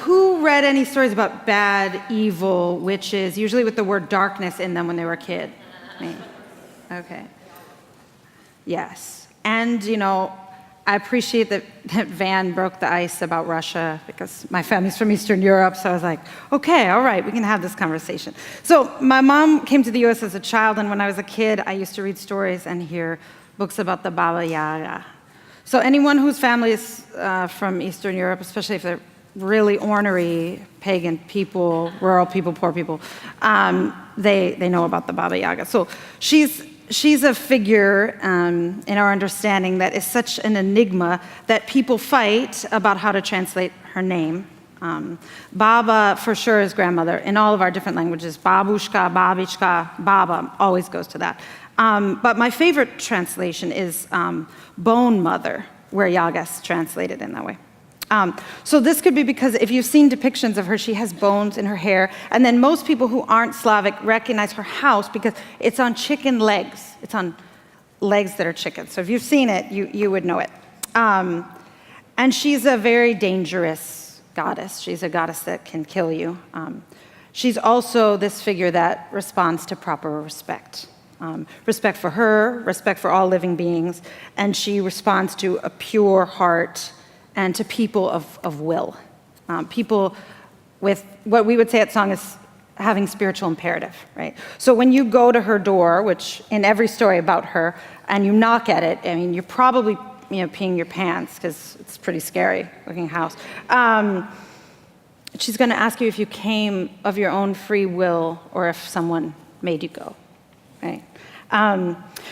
Who read any stories about bad, evil witches, usually with the word darkness in them when they were a kid? Me. Okay. Yes. And, I appreciate that Van broke the ice about Russia because my family's from Eastern Europe, so I was like, okay, all right, we can have this conversation. So my mom came to the US as a child, and when I was a kid, I used to read stories and hear books about the Baba Yaga. So anyone whose family is from Eastern Europe, especially if they're really ornery pagan people, rural people, poor people, they know about the Baba Yaga. So she's a figure in our understanding that is such an enigma that people fight about how to translate her name. Baba, for sure, is grandmother in all of our different languages. Babushka, babichka, Baba always goes to that. But my favorite translation is bone mother, where Yaga's translated in that way. So this could be because if you've seen depictions of her, she has bones in her hair, and then most people who aren't Slavic recognize her house because it's on chicken legs. It's on legs that are chicken. So if you've seen it, you would know it. And she's a very dangerous goddess. She's a goddess that can kill you. She's also this figure that responds to proper respect. Respect for her, respect for all living beings, and she responds to a pure heart and to people of will. People with what we would say at Song is having spiritual imperative, right? So when you go to her door, which in every story about her, and you knock at it, I mean, you're probably peeing your pants because it's a pretty scary looking house. She's gonna ask you if you came of your own free will or if someone made you go, right?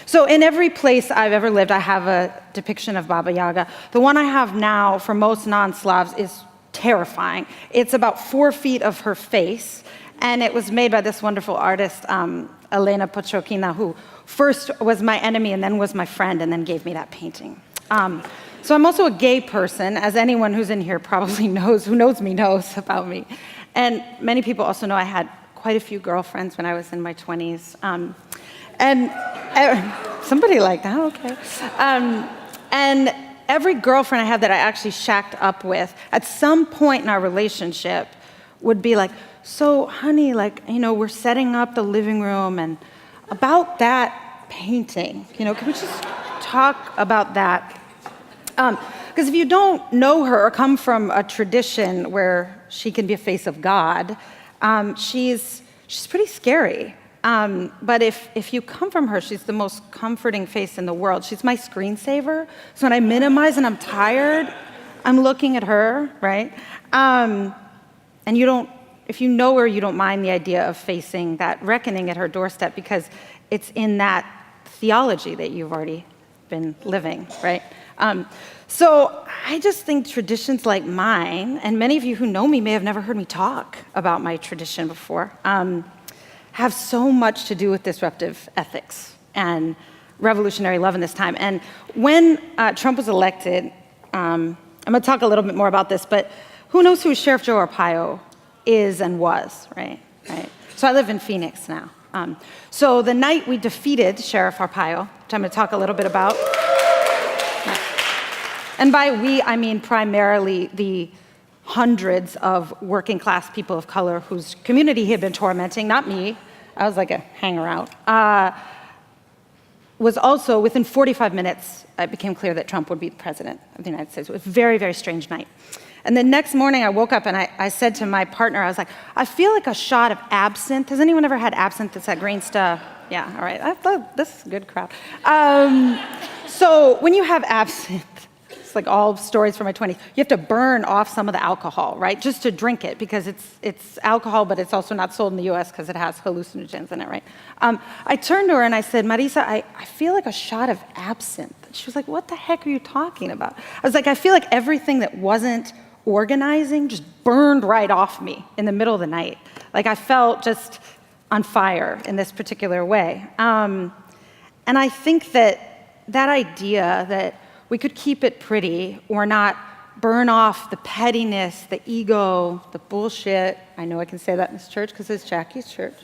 So in every place I've ever lived, I have a depiction of Baba Yaga. The one I have now for most non-Slavs is terrifying. It's about 4 feet of her face, and it was made by this wonderful artist, Elena Pochokina, who first was my enemy and then was my friend and then gave me that painting. So I'm also a gay person, as anyone who's in here probably knows, who knows me knows about me. And many people also know I had quite a few girlfriends when I was in my 20s. And somebody like that, okay. And every girlfriend I had that I actually shacked up with, at some point in our relationship, would be like, so honey, we're setting up the living room, and about that painting, can we just talk about that? Because if you don't know her or come from a tradition where she can be a face of God, she's pretty scary. But if you come from her, she's the most comforting face in the world. She's my screensaver. So when I minimize and I'm tired, I'm looking at her, right? And if you know her, you don't mind the idea of facing that reckoning at her doorstep because it's in that theology that you've already been living, right? So I just think traditions like mine, and many of you who know me may have never heard me talk about my tradition before, have so much to do with disruptive ethics and revolutionary love in this time. And when Trump was elected, I'm gonna talk a little bit more about this, but who knows who Sheriff Joe Arpaio is and was, right? So I live in Phoenix now. So the night we defeated Sheriff Arpaio, which I'm gonna talk a little bit about, and by we, I mean primarily the hundreds of working class people of color whose community he had been tormenting, not me, I was like a hanger-out, was also, within 45 minutes, it became clear that Trump would be the president of the United States. It was a very, very strange night. And the next morning I woke up and I said to my partner, I was like, I feel like a shot of absinthe. Has anyone ever had absinthe? It's that green stuff. Yeah, all right, I thought this is a good crowd. So when you have absinthe, like all stories from my 20s, you have to burn off some of the alcohol, right? Just to drink it, because it's alcohol, but it's also not sold in the US because it has hallucinogens in it, right? I turned to her and I said, Marisa, I feel like a shot of absinthe. She was like, what the heck are you talking about? I was like, I feel like everything that wasn't organizing just burned right off me in the middle of the night. Like I felt just on fire in this particular way. And I think that idea that we could keep it pretty or not burn off the pettiness, the ego, the bullshit. I know I can say that in this church because it's Jackie's church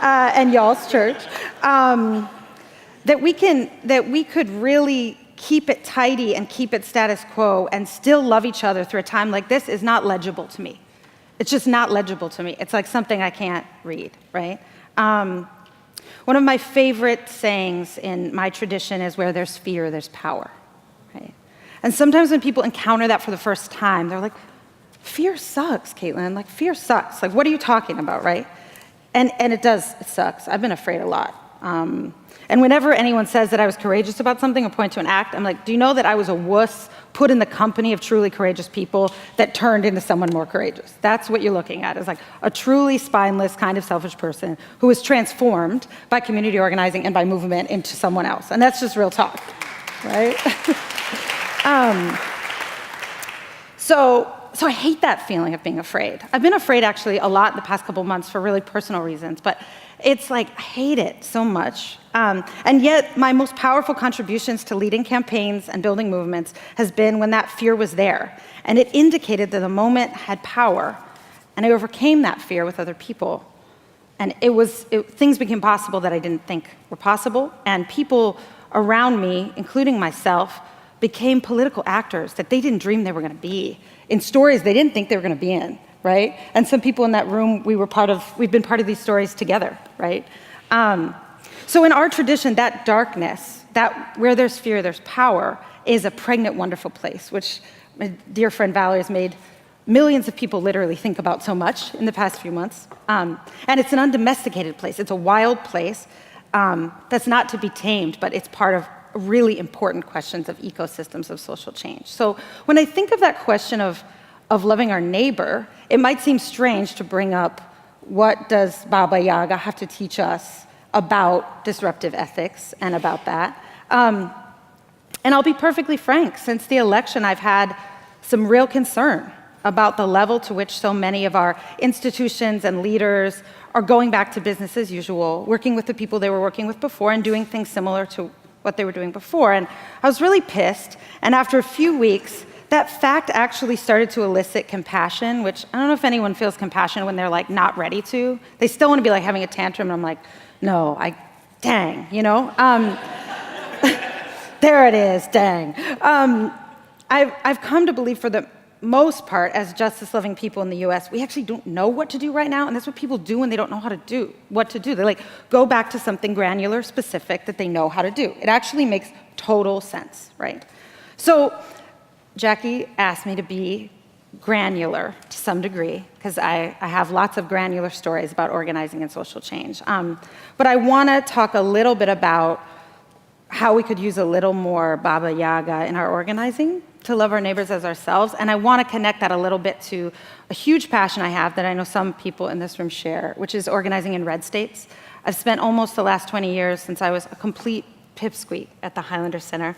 and y'all's church. That we could really keep it tidy and keep it status quo and still love each other through a time like this is not legible to me. It's just not legible to me. It's like something I can't read, right? One of my favorite sayings in my tradition is where there's fear, there's power, right? And sometimes when people encounter that for the first time, they're like, fear sucks, Caitlin. Like, fear sucks. Like, what are you talking about, right? And it sucks. I've been afraid a lot. And whenever anyone says that I was courageous about something or point to an act, I'm like, do you know that I was a wuss put in the company of truly courageous people that turned into someone more courageous? That's what you're looking at, is like a truly spineless, kind of selfish person who was transformed by community organizing and by movement into someone else. And that's just real talk, right? So I hate that feeling of being afraid. I've been afraid actually a lot the past couple months for really personal reasons, but it's like, I hate it so much. And yet my most powerful contributions to leading campaigns and building movements has been when that fear was there. And it indicated that the moment had power, and I overcame that fear with other people. And things became possible that I didn't think were possible, and people around me, including myself, became political actors that they didn't dream they were gonna be, in stories they didn't think they were gonna be in, right? And some people in that room, we've been part of these stories together, right? So in our tradition, that darkness, that where there's fear, there's power, is a pregnant, wonderful place, which my dear friend Valerie has made millions of people literally think about so much in the past few months. And it's an undomesticated place. It's a wild place that's not to be tamed, but it's part of really important questions of ecosystems of social change. So when I think of that question of loving our neighbor, it might seem strange to bring up, what does Baba Yaga have to teach us about disruptive ethics and about that? And I'll be perfectly frank, since the election, I've had some real concern about the level to which so many of our institutions and leaders are going back to business as usual, working with the people they were working with before and doing things similar to what they were doing before. And I was really pissed. And after a few weeks, that fact actually started to elicit compassion, which I don't know if anyone feels compassion when they're like not ready to. They still want to be like having a tantrum, and I'm like, no, dang, you know? There it is, dang. I've come to believe for the most part, as justice-loving people in the US, we actually don't know what to do right now, and that's what people do when they don't know what to do. They like go back to something granular, specific, that they know how to do. It actually makes total sense, right? So Jackie asked me to be granular to some degree, because I have lots of granular stories about organizing and social change. But I want to talk a little bit about how we could use a little more Baba Yaga in our organizing to love our neighbors as ourselves. And I want to connect that a little bit to a huge passion I have that I know some people in this room share, which is organizing in red states. I've spent almost the last 20 years since I was a complete pipsqueak at the Highlander Center,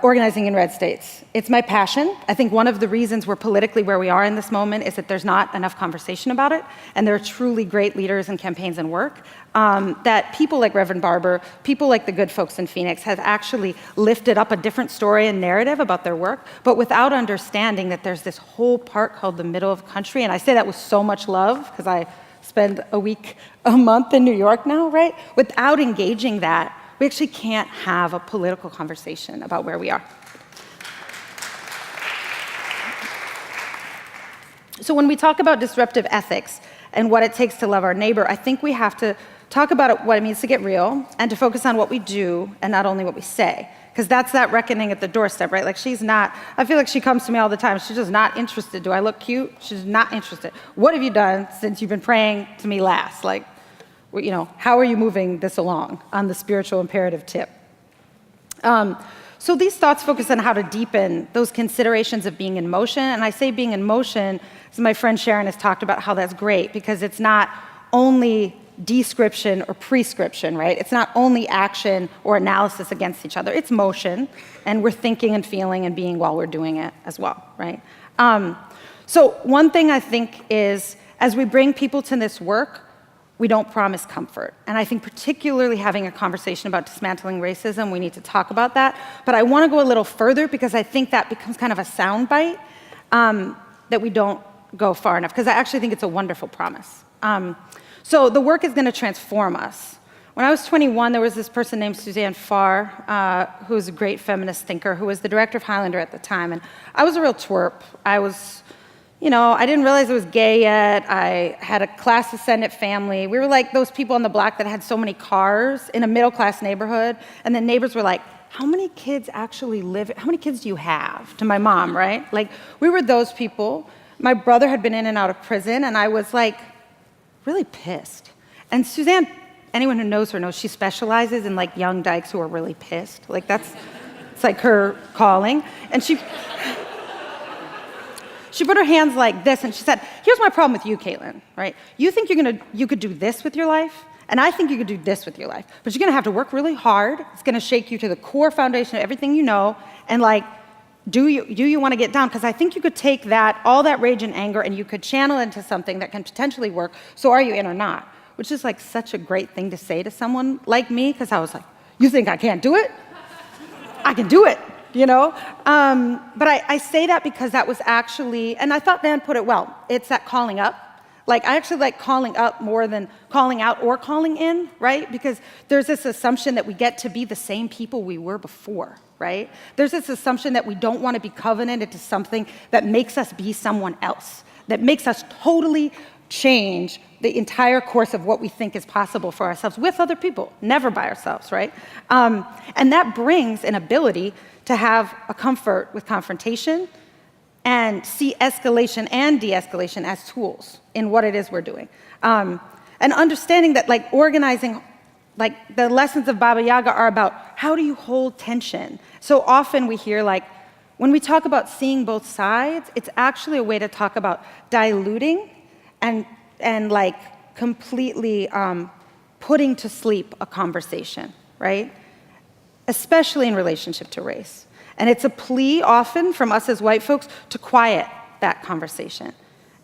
organizing in red states. It's my passion. I think one of the reasons we're politically where we are in this moment is that there's not enough conversation about it, and there are truly great leaders and campaigns and work that people like Reverend Barber, people like the good folks in Phoenix have actually lifted up a different story and narrative about their work, but without understanding that there's this whole part called the middle of the country, and I say that with so much love because I spend a month in New York now, right? Without engaging that, we actually can't have a political conversation about where we are. So when we talk about disruptive ethics and what it takes to love our neighbor, I think we have to talk about what it means to get real and to focus on what we do and not only what we say. Because that's that reckoning at the doorstep, right? Like I feel like she comes to me all the time. She's just not interested. Do I look cute? She's not interested. What have you done since you've been praying to me last? Like, you know, how are you moving this along on the spiritual imperative tip? So these thoughts focus on how to deepen those considerations of being in motion. And I say being in motion, as my friend Sharon has talked about how that's great, because it's not only description or prescription, right? It's not only action or analysis against each other. It's motion, and we're thinking and feeling and being while we're doing it as well, right? So one thing I think is, as we bring people to this work, we don't promise comfort. And I think particularly having a conversation about dismantling racism, we need to talk about that. But I want to go a little further because I think that becomes kind of a soundbite that we don't go far enough, because I actually think it's a wonderful promise. So the work is going to transform us. When I was 21, there was this person named Suzanne Farr, who was a great feminist thinker, who was the director of Highlander at the time. And I was a real twerp. I was I didn't realize I was gay yet. I had a class descendant family. We were like those people on the block that had so many cars in a middle-class neighborhood. And the neighbors were like, how many kids actually live? How many kids do you have? To my mom, right? Like, we were those people. My brother had been in and out of prison, and I was like really pissed. And Suzanne, anyone who knows her knows she specializes in like young dykes who are really pissed. Like it's like her calling. And she put her hands like this and she said, here's my problem with you, Caitlin, right? You think you could do this with your life, and I think you could do this with your life, but you're gonna have to work really hard. It's gonna shake you to the core foundation of everything you know, and like, do you wanna get down? Because I think you could take all that rage and anger, and you could channel into something that can potentially work, so are you in or not? Which is like such a great thing to say to someone like me, because I was like, you think I can't do it? I can do it. But I say that because that was actually, and I thought Dan put it well, it's that calling up. Like, I actually like calling up more than calling out or calling in, right? Because there's this assumption that we get to be the same people we were before, right? There's this assumption that we don't want to be covenanted to something that makes us be someone else, that makes us totally change the entire course of what we think is possible for ourselves with other people, never by ourselves, right? And that brings an ability to have a comfort with confrontation and see escalation and de-escalation as tools in what it is we're doing. And understanding that like organizing, like the lessons of Baba Yaga are about how do you hold tension? So often we hear like, when we talk about seeing both sides, it's actually a way to talk about diluting and like completely putting to sleep a conversation, right? Especially in relationship to race. And it's a plea often from us as white folks to quiet that conversation.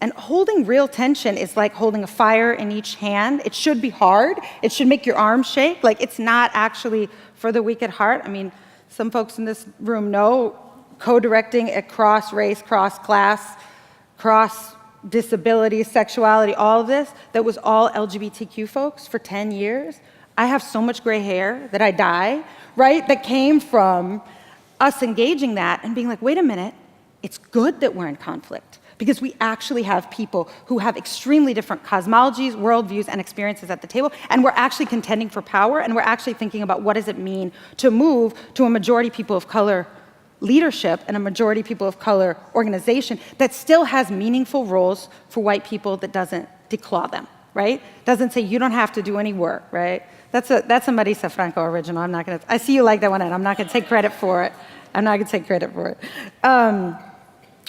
And holding real tension is like holding a fire in each hand. It should be hard. It should make your arms shake. Like, it's not actually for the weak at heart. I mean, some folks in this room know co-directing a cross-race, cross-class, cross-disability, sexuality, all of this, that was all LGBTQ folks for 10 years. I have so much gray hair that I dye, right? That came from us engaging that and being like, wait a minute, it's good that we're in conflict because we actually have people who have extremely different cosmologies, worldviews, and experiences at the table, and we're actually contending for power, and we're actually thinking about what does it mean to move to a majority people of color leadership and a majority people of color organization that still has meaningful roles for white people, that doesn't declaw them, right? Doesn't say you don't have to do any work, right? That's a Marisa Franco original. I see you like that one, and I'm not gonna take credit for it.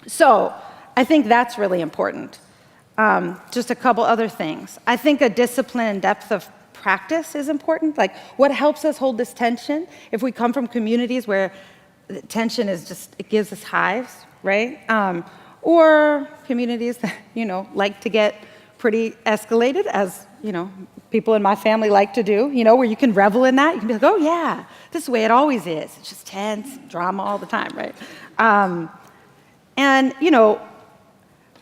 So I think that's really important. Just a couple other things. I think a discipline and depth of practice is important. Like, what helps us hold this tension if we come from communities where the tension is just, it gives us hives, right? Or communities that, like to get pretty escalated, as, people in my family like to do, where you can revel in that. You can be like, oh yeah, this is the way it always is. It's just tense, drama all the time, right? And,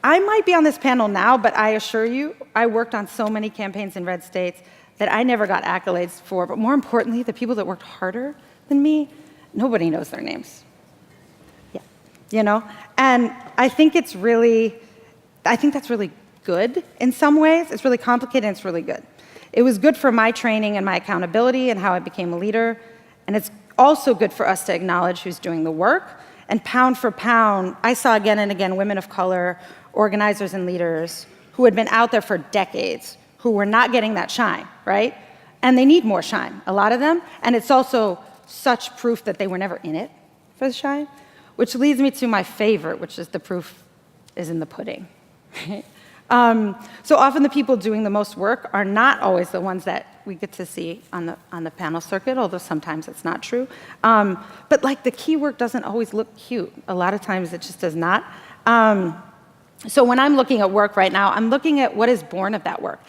I might be on this panel now, but I assure you, I worked on so many campaigns in red states that I never got accolades for, but more importantly, the people that worked harder than me, nobody knows their names. Yeah, And I think that's really good in some ways. It's really complicated and it's really good. It was good for my training and my accountability and how I became a leader. And it's also good for us to acknowledge who's doing the work. And pound for pound, I saw again and again women of color, organizers and leaders who had been out there for decades, who were not getting that shine, right? And they need more shine, a lot of them. And it's also such proof that they were never in it for the shine, which leads me to my favorite, which is the proof is in the pudding. So often the people doing the most work are not always the ones that we get to see on the panel circuit, although sometimes it's not true. But like the key work doesn't always look cute. A lot of times it just does not. So when I'm looking at work right now, I'm looking at what is born of that work.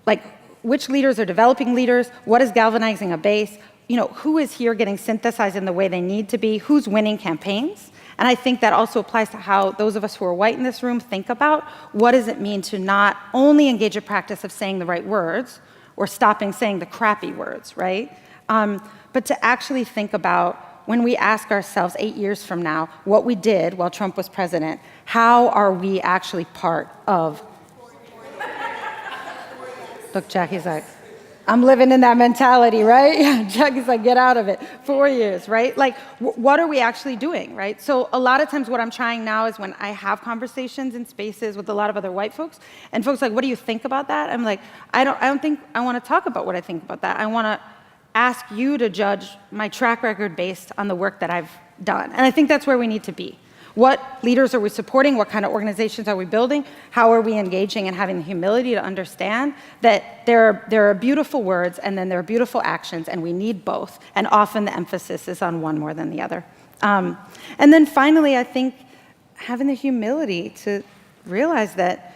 Like, which leaders are developing leaders? What is galvanizing a base? Who is here getting synthesized in the way they need to be? Who's winning campaigns? And I think that also applies to how those of us who are white in this room think about what does it mean to not only engage a practice of saying the right words or stopping saying the crappy words, right? But to actually think about when we ask ourselves 8 years from now what we did while Trump was president, how are we actually part of? Look, Jackie's like, I'm living in that mentality, right? Yeah, Jackie's like, get out of it. 4 years, right? Like, what are we actually doing, right? So a lot of times what I'm trying now is when I have conversations in spaces with a lot of other white folks, and folks are like, what do you think about that? I'm like, I don't think I want to talk about what I think about that. I want to ask you to judge my track record based on the work that I've done. And I think that's where we need to be. What leaders are we supporting? What kind of organizations are we building? How are we engaging and having the humility to understand that there are beautiful words and then there are beautiful actions, and we need both. And often the emphasis is on one more than the other. And then finally, I think having the humility to realize that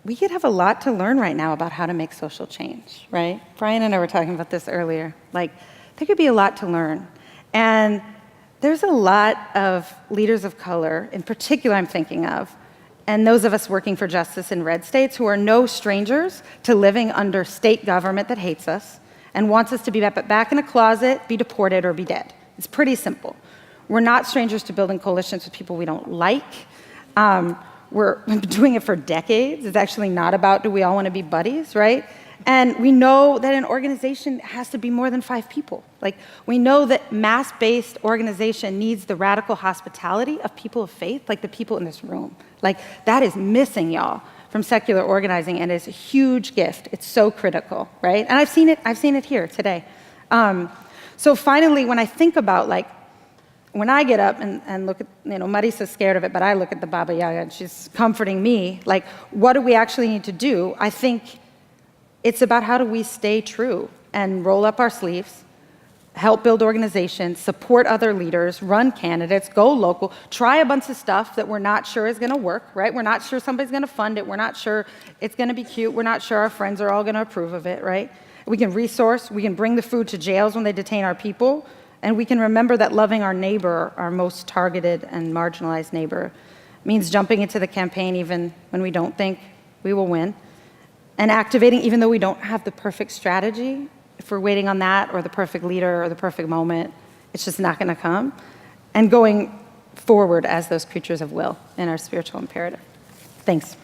we could have a lot to learn right now about how to make social change, right? Brian and I were talking about this earlier. Like, there could be a lot to learn. And there's a lot of leaders of color, in particular I'm thinking of, and those of us working for justice in red states who are no strangers to living under state government that hates us and wants us to be back in a closet, be deported, or be dead. It's pretty simple. We're not strangers to building coalitions with people we don't like. We've been doing it for decades. It's actually not about do we all want to be buddies, right? And we know that an organization has to be more than 5 people. Like, we know that mass-based organization needs the radical hospitality of people of faith, like the people in this room. Like, that is missing, y'all, from secular organizing, and it's a huge gift. It's so critical, right? And I've seen it here today. So finally, when I think about, like, when I get up and look at, Marisa's scared of it, but I look at the Baba Yaga and she's comforting me, like, what do we actually need to do? I think it's about how do we stay true and roll up our sleeves, help build organizations, support other leaders, run candidates, go local, try a bunch of stuff that we're not sure is going to work, right? We're not sure somebody's going to fund it. We're not sure it's going to be cute. We're not sure our friends are all going to approve of it, right? We can resource. We can bring the food to jails when they detain our people. And we can remember that loving our neighbor, our most targeted and marginalized neighbor, means jumping into the campaign even when we don't think we will win. And activating, even though we don't have the perfect strategy, if we're waiting on that or the perfect leader or the perfect moment, it's just not going to come. And going forward as those creatures of will in our spiritual imperative. Thanks.